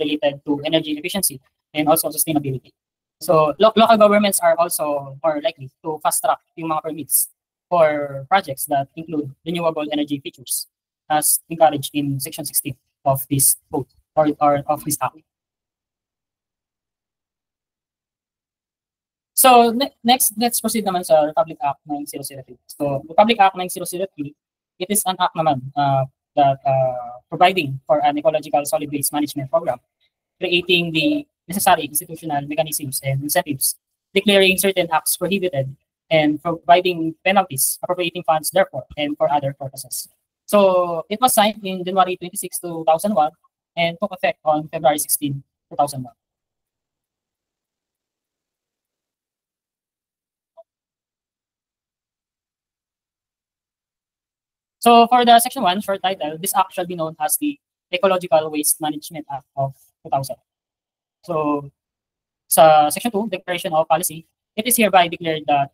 related to energy efficiency and also sustainability. So local governments are also more likely to fast track yung mga permits for projects that include renewable energy features as encouraged in Section 16 of this code or of this act. So next, let's proceed naman sa Republic Act 9003. So Republic Act 9003, it is an act naman that providing for an ecological solid waste management program, creating the necessary institutional mechanisms and incentives, declaring certain acts prohibited, and providing penalties, appropriating funds therefore, and for other purposes. So it was signed in January 26, 2001, and took effect on February 16, 2001. So for the Section 1, short title, this act shall be known as the Ecological Waste Management Act of 2000. So sa Section 2, Declaration of Policy, it is hereby declared that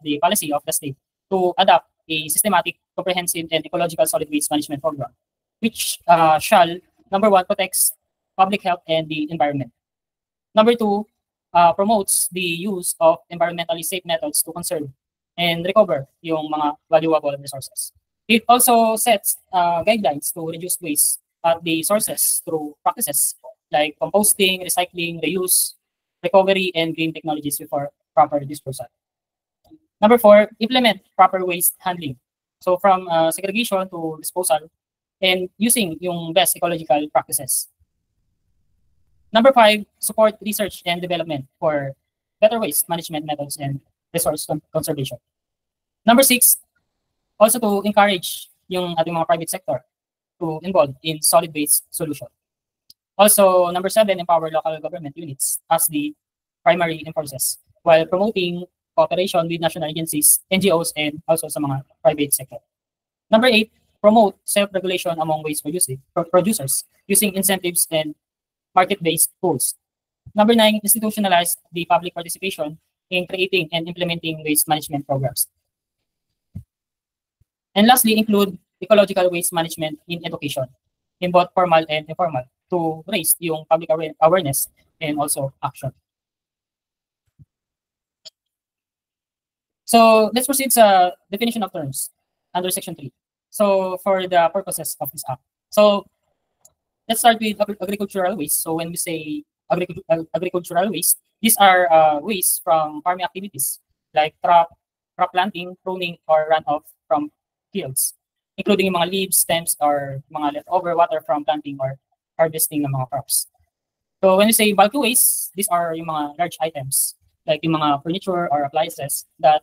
the policy of the state to adopt a systematic, comprehensive, and ecological solid waste management program, which shall, number 1, protects public health and the environment. Number 2, promotes the use of environmentally safe methods to conserve and recover yung mga valuable resources. It also sets guidelines to reduce waste at the sources through practices like composting, recycling, reuse, recovery, and green technologies before proper disposal. Number 4, implement proper waste handling. So from segregation to disposal and using yung best ecological practices. Number 5, support research and development for better waste management methods and resource conservation. Number 6, also to encourage yung ating mga private sector to involve in solid waste solution. Also, number 7, empower local government units as the primary enforcers while promoting cooperation with national agencies, NGOs, and also sa mga private sector. Number 8, promote self-regulation among waste producers using incentives and market-based tools. Number 9, institutionalize the public participation in creating and implementing waste management programs. And lastly, include ecological waste management in education, in both formal and informal, to raise yung public awareness and also action. So let's proceed sa definition of terms under Section 3. So for the purposes of this act. So let's start with agricultural waste. So when we say agricultural waste, these are waste from farming activities like crop planting, pruning, or runoff from fields, including yung mga leaves, stems, or mga leftover water from planting or harvesting ng mga crops. So when we say bulky waste, these are yung mga large items like yung mga furniture or appliances that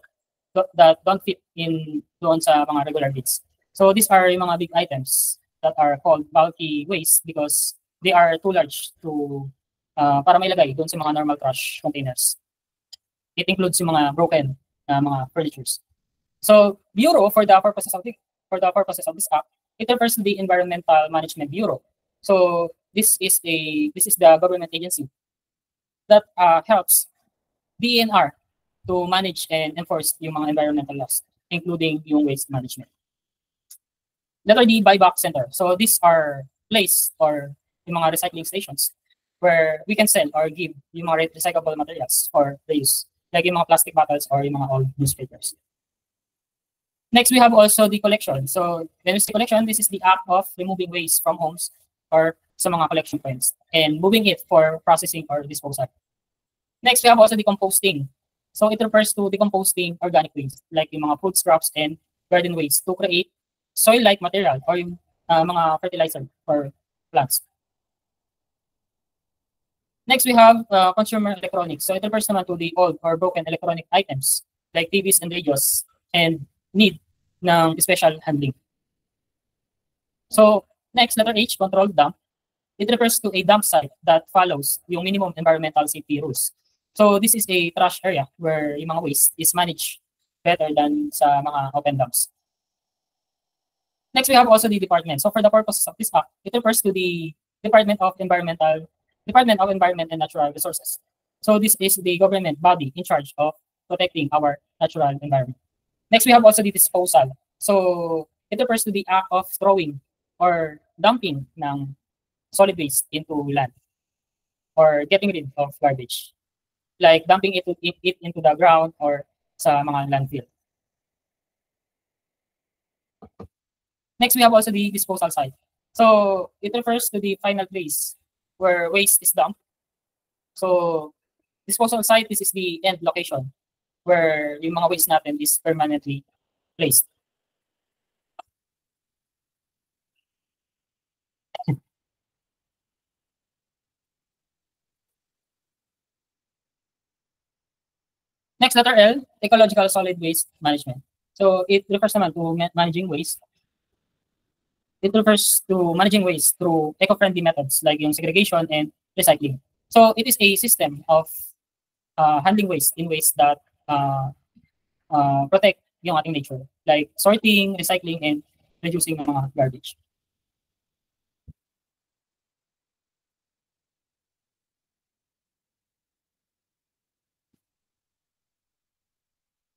don't fit in doon sa mga regular bins. So these are yung mga big items that are called bulky waste because they are too large to para mailagay doon sa mga normal trash containers. It includes yung mga broken mga furnitures. So Bureau, for the purposes of this act, it refers to the Environmental Management Bureau. So this is the government agency that helps DENR to manage and enforce yung mga environmental laws, including yung waste management. Letter D, buyback center. So these are place or yung mga recycling stations where we can sell or give yung mga recyclable materials for reuse, like yung mga plastic bottles or yung mga old newspapers. Next, we have also the collection. So when we say collection, this is the act of removing waste from homes or sa mga collection points and moving it for processing or disposal. Next, we have also the composting. So it refers to decomposting organic waste like yung mga food scraps and garden waste to create soil-like material or yung mga fertilizer for plants. Next, we have consumer electronics. So it refers naman to the old or broken electronic items like TVs and radios and need ng special handling. So next, letter H, controlled dump. It refers to a dump site that follows yung minimum environmental safety rules. So this is a trash area where yung mga waste is managed better than sa mga open dumps. Next, we have also the department. So for the purposes of this act, it refers to the Department of Environment and Natural Resources. So this is the government body in charge of protecting our natural environment. Next, we have also the disposal. So it refers to the act of throwing or dumping ng solid waste into land or getting rid of garbage, like dumping it into the ground or sa mga landfill. Next, we have also the disposal site. So it refers to the final place where waste is dumped. So disposal site, this is the end location where yung mga waste natin is permanently placed. Next, letter L, ecological solid waste management. So it refers naman to managing waste. It refers to managing waste through eco-friendly methods like yung segregation and recycling. So it is a system of handling waste in ways that protect yung ating nature, like sorting, recycling, and reducing ng mga garbage.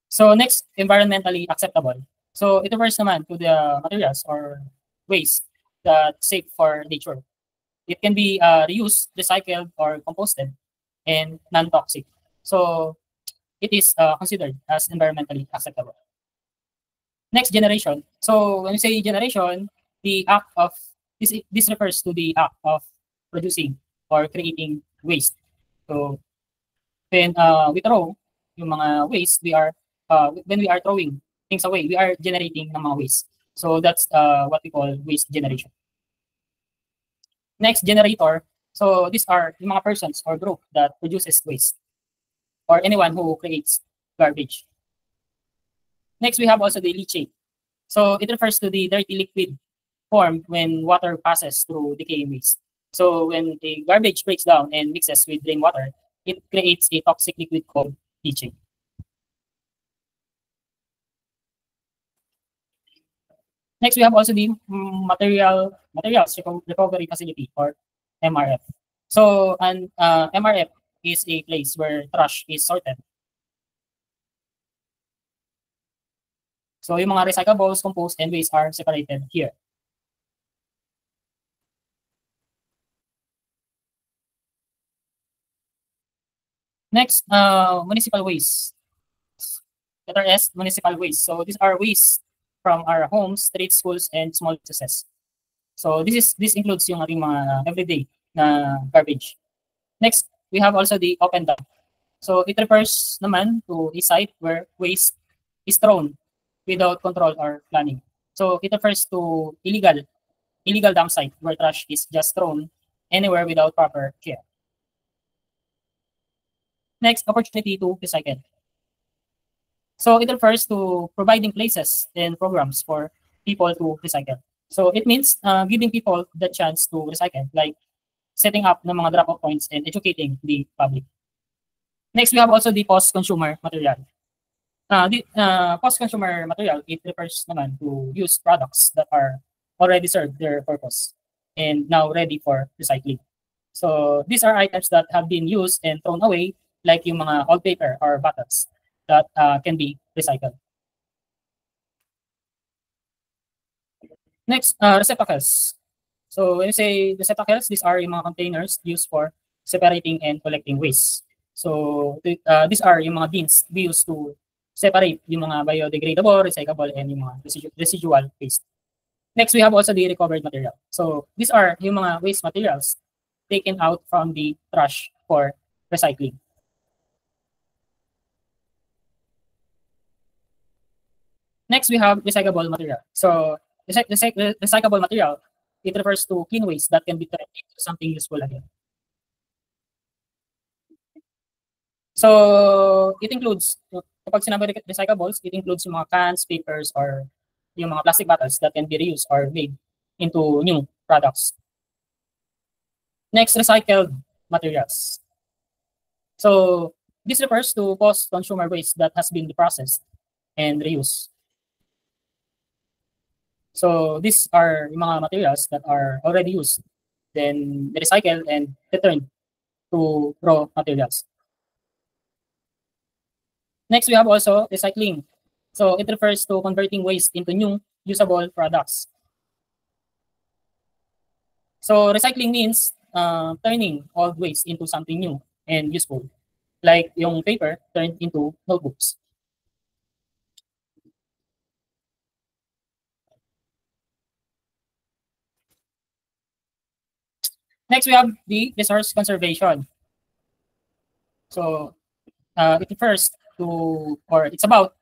So next, environmentally acceptable. So it refers naman to the materials or waste that safe for nature. It can be reused, recycled, or composted, and non-toxic. So it is considered as environmentally acceptable. Next, generation. So when we say generation, the act of this refers to the act of producing or creating waste. So when we throw yung mga waste, when we are throwing things away, we are generating ng mga waste. So that's what we call waste generation. Next, generator. So these are yung mga persons or group that produces waste or anyone who creates garbage. Next, we have also the leachate. So it refers to the dirty liquid formed when water passes through decaying waste. So when the garbage breaks down and mixes with rainwater, it creates a toxic liquid called leachate. Next, we have also the materials recovery facility or MRF. So an MRF is a place where trash is sorted. So yung mga recyclables, compost, and waste are separated here. Next, municipal waste. Letter S, municipal waste. So these are waste from our homes, streets, schools, and small businesses. So this includes yung ating mga everyday na garbage. Next, we have also the open dump. So it refers naman to a site where waste is thrown without control or planning. So it refers to illegal dump site where trash is just thrown anywhere without proper care. Next, opportunity to recycle. So it refers to providing places and programs for people to recycle. So it means giving people the chance to recycle, like setting up ng mga drop-off points and educating the public. Next, we have also the post-consumer material. The post-consumer material, it refers naman to used products that are already served their purpose and now ready for recycling. So these are items that have been used and thrown away, like yung mga old paper or bottles that can be recycled. Next, receptacles. So when you say receptacles, these are yung mga containers used for separating and collecting waste. So these are yung mga bins we use to separate yung mga biodegradable, recyclable, and yung mga residual waste. Next, we have also the recovered material. So these are yung mga waste materials taken out from the trash for recycling. Next, we have recyclable material. So recyclable material, it refers to clean waste that can be turned into something useful again. So it includes, kapag sinabi recyclables, it includes yung mga cans, papers, or yung mga plastic bottles that can be reused or made into new products. Next, recycled materials. So this refers to post-consumer waste that has been processed and reused. So these are yung mga materials that are already used, then recycled and returned to raw materials. Next, we have also recycling. So it refers to converting waste into new usable products. So recycling means turning old waste into something new and useful, like yung paper turned into notebooks. Next, we have the resource conservation. So it refers to, or it's about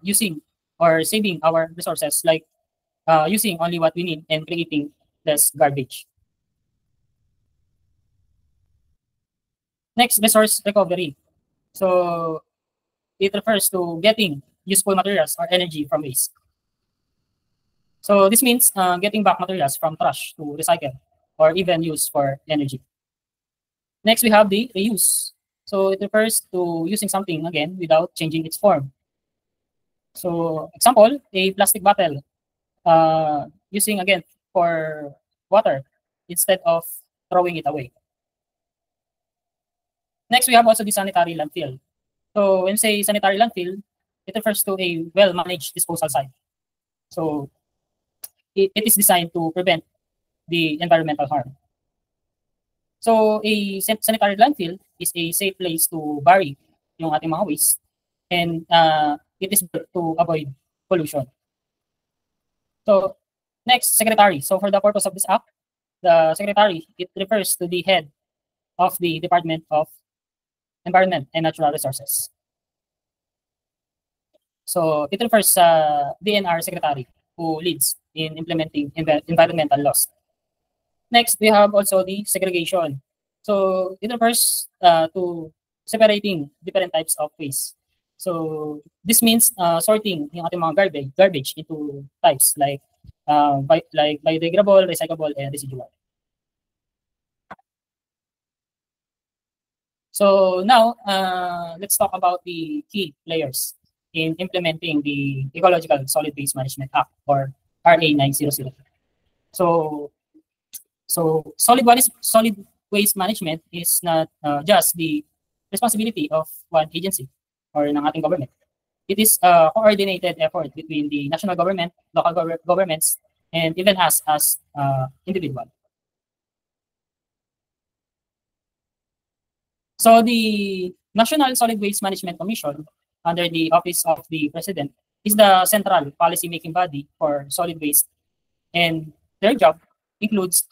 using or saving our resources, like using only what we need and creating less garbage. Next, resource recovery. So it refers to getting useful materials or energy from waste. So this means getting back materials from trash to recycle or even use for energy. Next, we have the reuse. So it refers to using something again without changing its form. So example, a plastic bottle, using again for water instead of throwing it away. Next, we have also the sanitary landfill. So when say sanitary landfill, it refers to a well-managed disposal site. So it is designed to prevent the environmental harm. So a sanitary landfill is a safe place to bury yung ating mga waste, and it is built to avoid pollution. So next, secretary. So for the purpose of this act, the secretary, it refers to the head of the Department of Environment and Natural Resources. So it refers sa DNR secretary who leads in implementing environmental laws. Next, we have also the segregation. So it refers to separating different types of waste. So this means sorting yung ating mga garbage into types like biodegradable, recyclable, and residual. So now let's talk about the key players in implementing the Ecological Solid Waste Management Act, or RA 9003. So solid waste management is not just the responsibility of one agency or ng ating government. It is a coordinated effort between the national government, local governments, and even us as individual. So the National Solid Waste Management Commission, under the Office of the President, is the central policy-making body for solid waste, and their job includes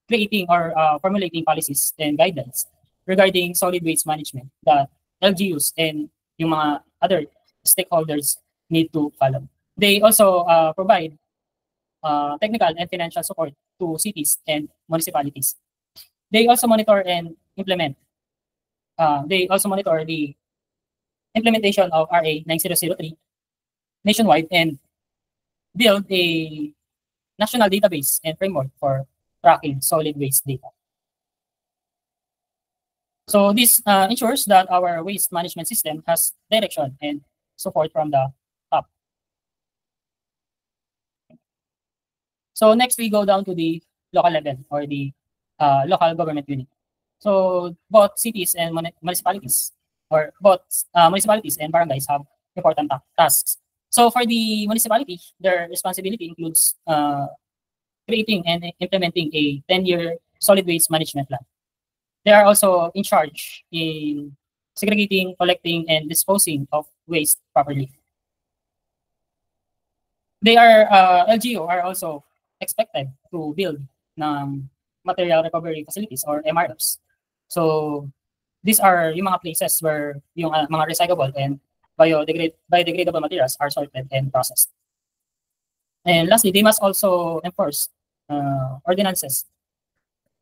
creating or formulating policies and guidelines regarding solid waste management that LGUs and yung mga other stakeholders need to follow. They also provide technical and financial support to cities and municipalities. They also monitor and implement. They also monitor the implementation of RA 9003 nationwide and build a national database and framework for tracking solid waste data. So this ensures that our waste management system has direction and support from the top. So next, we go down to the local level, or the local government unit. So both cities and municipalities, or both municipalities and barangays have important tasks. So for the municipality, their responsibility includes creating and implementing a 10-year solid waste management plan. They are also in charge in segregating, collecting, and disposing of waste properly. They are, LGU are also expected to build ng material recovery facilities, or MRFs. So these are yung mga places where yung mga recyclable and biodegradable materials are sorted and processed. And lastly, they must also enforce ordinances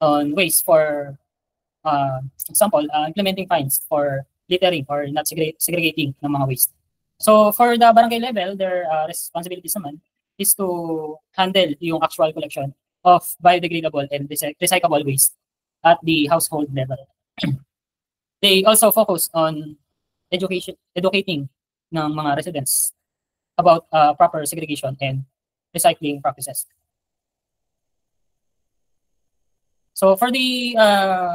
on waste, for example, implementing fines for littering or not segregating ng mga waste. So for the barangay level, their responsibilities naman is to handle yung actual collection of biodegradable and recyclable waste at the household level. They also focus on educating ng mga residents about proper segregation and recycling practices. So for the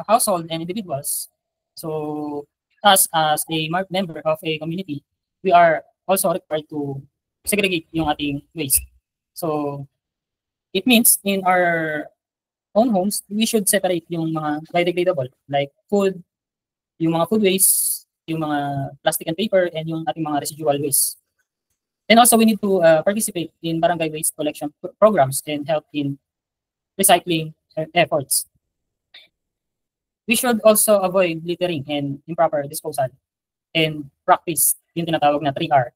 household and individuals, so us as a member of a community, we are also required to segregate yung ating waste. So it means in our own homes, we should separate yung mga biodegradable like food, yung mga food waste, yung mga plastic and paper, and yung ating mga residual waste. And also, we need to participate in barangay waste collection programs and help in recycling efforts. We should also avoid littering and improper disposal and practice yung tinatawag na 3R.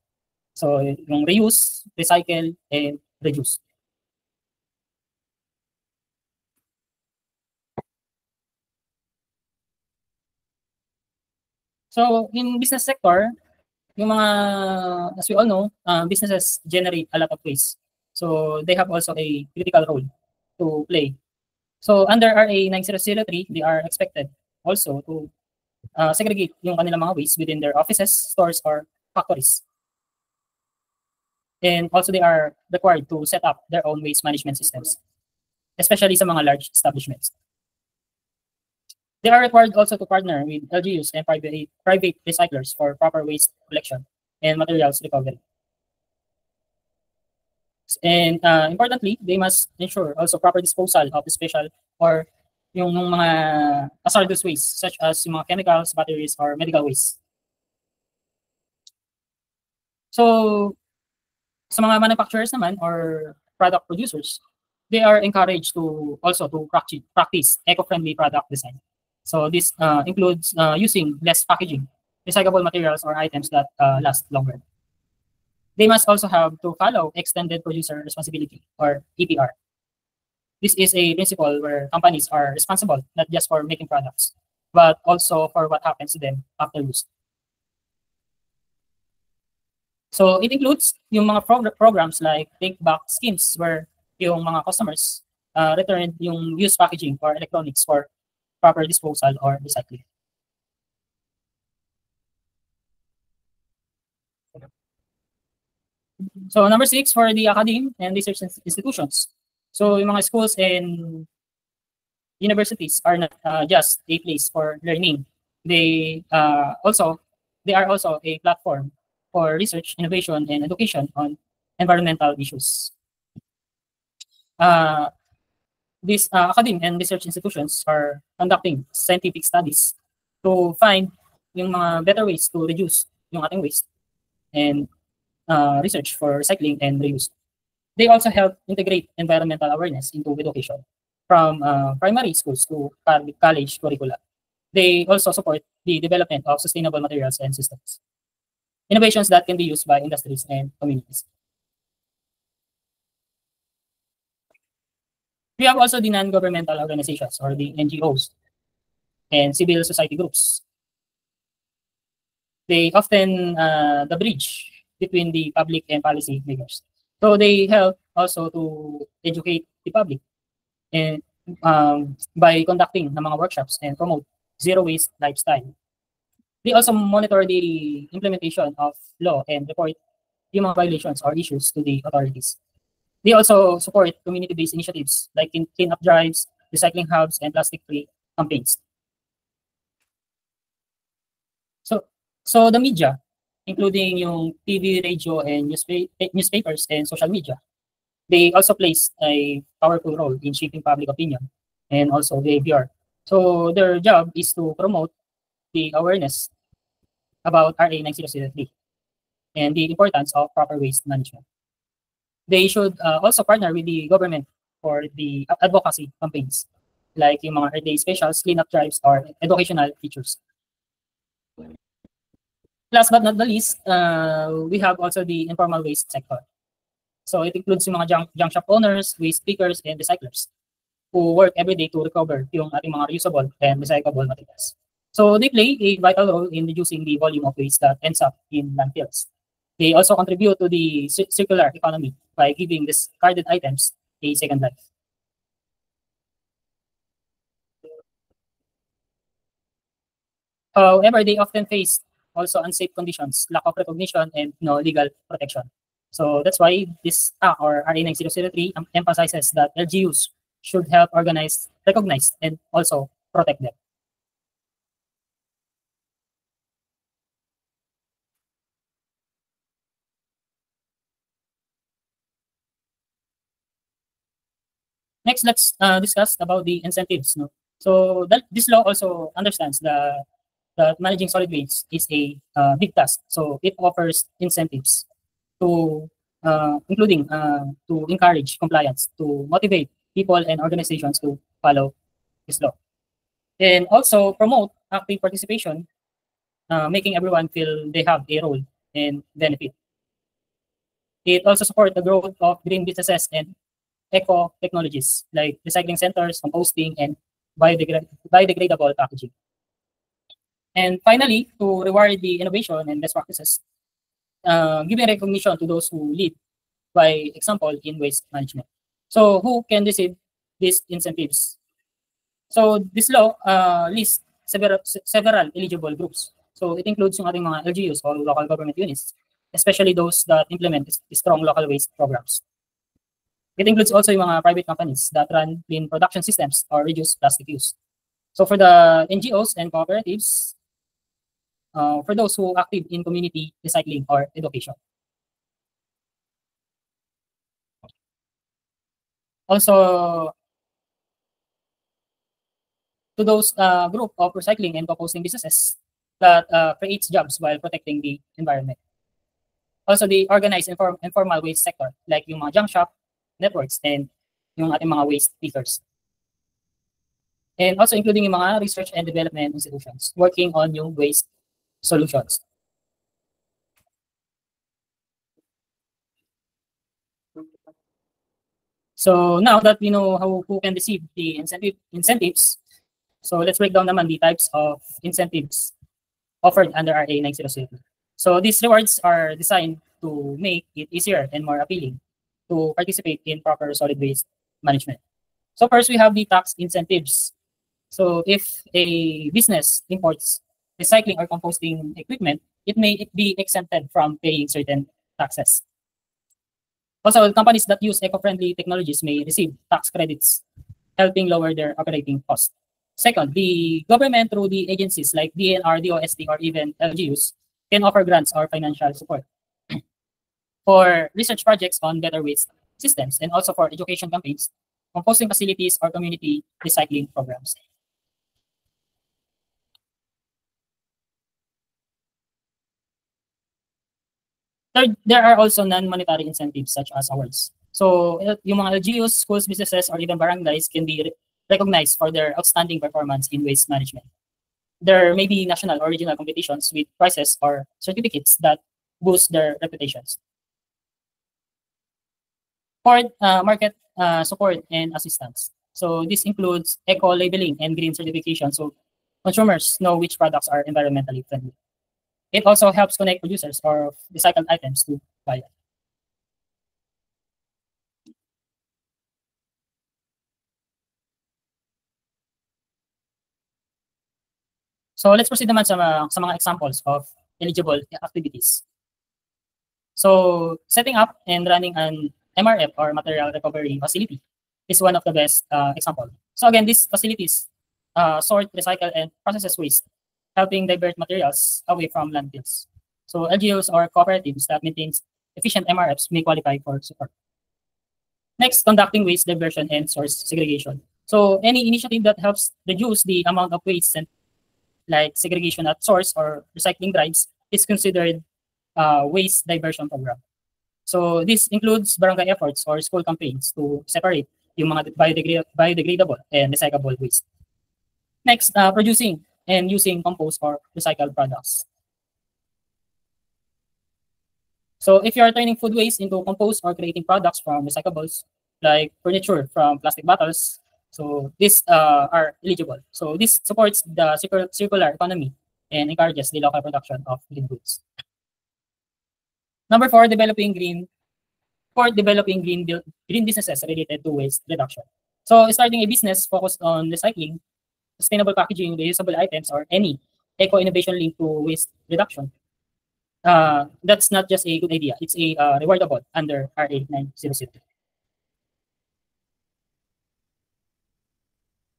So, yung reuse, recycle, and reduce. So, in business sector, yung mga, as we all know, businesses generate a lot of waste. So, they have also a critical role to play. So, under RA 9003, they are expected also to segregate yung kanilang mga waste within their offices, stores, or factories. And also, they are required to set up their own waste management systems, especially sa mga large establishments. They are required also to partner with LGUs and private recyclers for proper waste collection and materials recovery. And importantly, they must ensure also proper disposal of the special or yung mga hazardous waste such as yung mga chemicals, batteries, or medical waste. So, sa mga manufacturers naman or product producers, they are encouraged to also to practice eco-friendly product design. So this includes using less packaging, recyclable materials, or items that last longer. They must also have to follow extended producer responsibility or EPR. This is a principle where companies are responsible not just for making products, but also for what happens to them after use. So it includes yung mga programs like take back schemes where yung mga customers return yung used packaging or electronics for proper disposal or recycling. So number 6 for the academic and research institutions. So yung mga schools and universities are not just a place for learning. They they are also a platform for research, innovation, and education on environmental issues. These academic and research institutions are conducting scientific studies to find yung mga better ways to reduce yung ating waste and research for recycling and reuse. They also help integrate environmental awareness into education from primary schools to college curricula. They also support the development of sustainable materials and systems, innovations that can be used by industries and communities. We have also the non-governmental organizations or the NGOs and civil society groups. They often the bridge between the public and policy makers. So they help also to educate the public and by conducting ng mga workshops and promote zero waste lifestyle. They also monitor the implementation of law and report yung mga violations or issues to the authorities. They also support community-based initiatives like clean-up drives, recycling hubs, and plastic-free campaigns. So the media, including yung TV, radio, and newspapers and social media, they also plays a powerful role in shaping public opinion and also behavior. So their job is to promote the awareness about RA 9003 and the importance of proper waste management. They should also partner with the government for the advocacy campaigns like yung mga Earth Day specials, cleanup drives, or educational features. Last but not the least, we have also the informal waste sector. So it includes yung mga junk shop owners, waste pickers, and recyclers who work every day to recover yung ating mga reusable and recyclable materials. So they play a vital role in reducing the volume of waste that ends up in landfills. They also contribute to the circular economy by giving discarded items a second life. However, they often face also unsafe conditions, lack of recognition, and no legal protection. So that's why this or RA 9003 emphasizes that LGUs should help organize, recognize, and also protect them. Next, let's discuss about the incentives. No? So this law also understands that managing solid waste is a big task. So it offers incentives to including to encourage compliance, to motivate people and organizations to follow this law, and also promote active participation, making everyone feel they have a role and benefit. It also supports the growth of green businesses and eco technologies like recycling centers, composting, and biodegradable packaging. And finally, to reward the innovation and best practices, giving recognition to those who lead by example in waste management. So who can receive these incentives? So this law lists several eligible groups. So it includes yung ating mga LGUs or local government units, especially those that implement strong local waste programs. It includes also yung mga private companies that run clean production systems or reduce plastic use. So for the NGOs and cooperatives, for those who are active in community recycling or education. Also, to those group of recycling and composting businesses that creates jobs while protecting the environment. Also, the organized informal waste sector, like yung mga junk shop networks and yung ating mga waste pickers. And also including yung mga research and development institutions working on yung waste solutions. So now that we know who can receive the incentives, so let's break down naman the types of incentives offered under RA 9002. So these rewards are designed to make it easier and more appealing to participate in proper solid waste management. So first, we have the tax incentives. So if a business imports recycling or composting equipment, it may be exempted from paying certain taxes. Also, companies that use eco-friendly technologies may receive tax credits, helping lower their operating costs. Second, the government through the agencies like DNR, DOST, or even LGUs can offer grants or financial support for research projects on better waste systems and also for education campaigns, composting facilities, or community recycling programs. Third, there are also non-monetary incentives such as awards. So yung mga LGUs, schools, businesses, or even barangays can be recognized for their outstanding performance in waste management. There may be national or regional competitions with prizes or certificates that boost their reputations. Fourth, market support and assistance. So this includes eco-labeling and green certification so consumers know which products are environmentally friendly. It also helps connect producers of recycled items to buyers. So let's proceed naman sa mga examples of eligible activities. So setting up and running an MRF or material recovery facility is one of the best example. So again, these facilities sort, recycle, and processes waste, helping divert materials away from landfills. So LGUs or cooperatives that maintains efficient MRFs may qualify for support. Next, conducting waste diversion and source segregation. So any initiative that helps reduce the amount of waste sent, like segregation at source or recycling drives, is considered waste diversion program. So this includes barangay efforts or school campaigns to separate yung mga biodegradable and recyclable waste. Next, producing and using compost or recycled products. So if you are turning food waste into compost or creating products from recyclables, like furniture from plastic bottles, so these are eligible. So this supports the circular economy and encourages the local production of green goods. Number four, developing green businesses related to waste reduction. So starting a business focused on recycling, sustainable packaging, reusable items, or any eco-innovation linked to waste reduction, that's not just a good idea. It's a rewardable under RA 9002.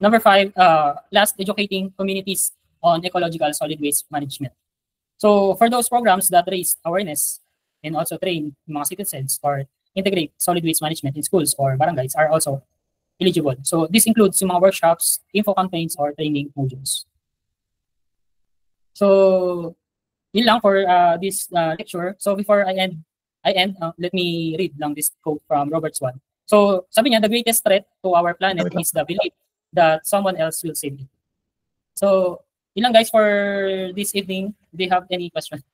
Number five, last, educating communities on ecological solid waste management. So for those programs that raise awareness and also train mga citizens or integrate solid waste management in schools or barangays are also eligible. So this includes yung mga workshops, info campaigns, or training modules. So yun lang for this lecture. So before I end, let me read lang this quote from Robert Swan. So sabi niya, the greatest threat to our planet is the belief that someone else will save it. So yun lang guys for this evening. Do you have any questions?